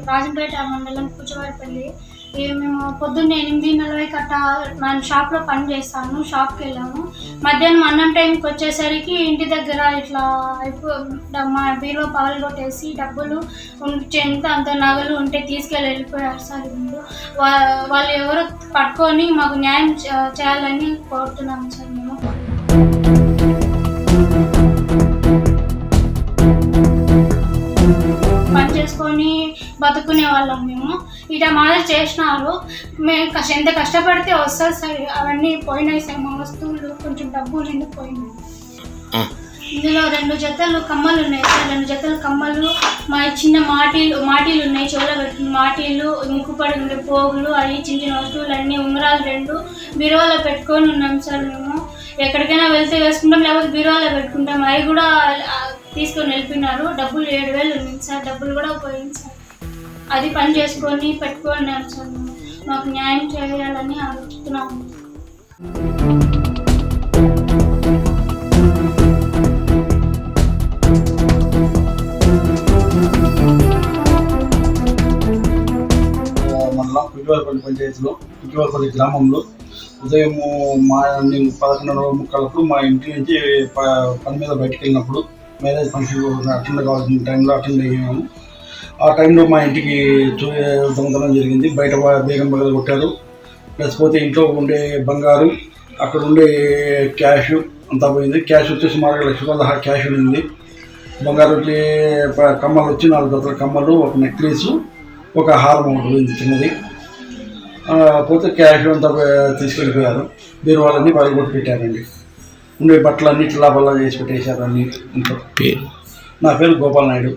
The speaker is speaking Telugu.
రాజంపేట మండలం కుచవారిపల్లి. మేము పొద్దున్నే 8:40 కట్టా నేను షాప్లో పని చేస్తాను. షాప్కి వెళ్ళాము. మధ్యాహ్నం అన్నం టైంకి వచ్చేసరికి ఇంటి దగ్గర ఇట్లా మా బీరువా పగలు కొట్టేసి డబ్బులు ఎంత అంత నగలు ఉంటే తీసుకెళ్ళి వెళ్ళిపోయారు సార్. ముందు వాళ్ళు ఎవరో పట్టుకొని మాకు న్యాయం చేయాలని కోరుతున్నాము సార్. మేము పని చేసుకొని బతుకునే వాళ్ళం. మేము ఇట మాదిరి చేసినారు. మేము ఎంత కష్టపడితే వస్తుంది సార్. అవన్నీ పోయినాయి సార్. మా వస్తువులు కొంచెం డబ్బులు ఎందుకు పోయినాయి. ఇందులో 2 జతలు కమ్మలు ఉన్నాయి సార్. 2 జతలు కమ్మలు, మా చిన్న మాటీలు ఉన్నాయి, చెవులో పెట్టుకున్న మాటీలు, ముక్కుపడి ఉండే పోగులు, అవి చిన్న చిన్న వస్తువులు అన్నీ, ఉంగరాలు 2 బీరువాలో పెట్టుకొని ఉన్నాం సార్. మేము ఎక్కడికైనా వెళ్తే వేసుకుంటాం, లేకపోతే బీరువాలో పెట్టుకుంటాం. అవి కూడా తీసుకొని వెళ్ళిపోయినారు. డబ్బులు 7,000 ఉంది సార్. డబ్బులు కూడా పోయింది సార్. అది పని చేసుకొని పెట్టుకున్నాను సార్. మాకు న్యాయం చేయాలని ఆలోచిస్తున్నాము. మండలం కుకివారిపల్లి పంచాయతీలో కుకివారిపల్లి గ్రామంలో ఉదయం నేను 11:30 మా ఇంటి నుంచి పని మీద బయటకు వెళ్ళినప్పుడు మ్యారేజ్ ఫంక్షన్ అటెండ్ కావాల్సిన టైంలో అటెండ్ అయ్యాము. ఆ టైంలో మా ఇంటికి దొంగతనం జరిగింది. బయట బేగం బగలు కొట్టారు. ప్లస్ పోతే ఇంట్లో ఉండే బంగారు, అక్కడ ఉండే క్యాష్ అంతా పోయింది. క్యాష్ వచ్చేసి 4 లక్షల క్యాష్ ఉంది. బంగారు వచ్చి కమ్మలు వచ్చి 4 జతల కమ్మలు, ఒక నెక్లెస్, ఒక హారం ఒకటి పోయింది చిన్నది. పోతే క్యాష్ అంతా తీసుకెళ్ళిపోయారు. బీరువాలన్నీ పగలగొట్టి పెట్టారండి. ఉండే బట్టలన్నీ చిల్లాపల్లా చేసి పెట్టేశారు అన్ని ఇంట్లో. నా పేరు గోపాల్ నాయుడు.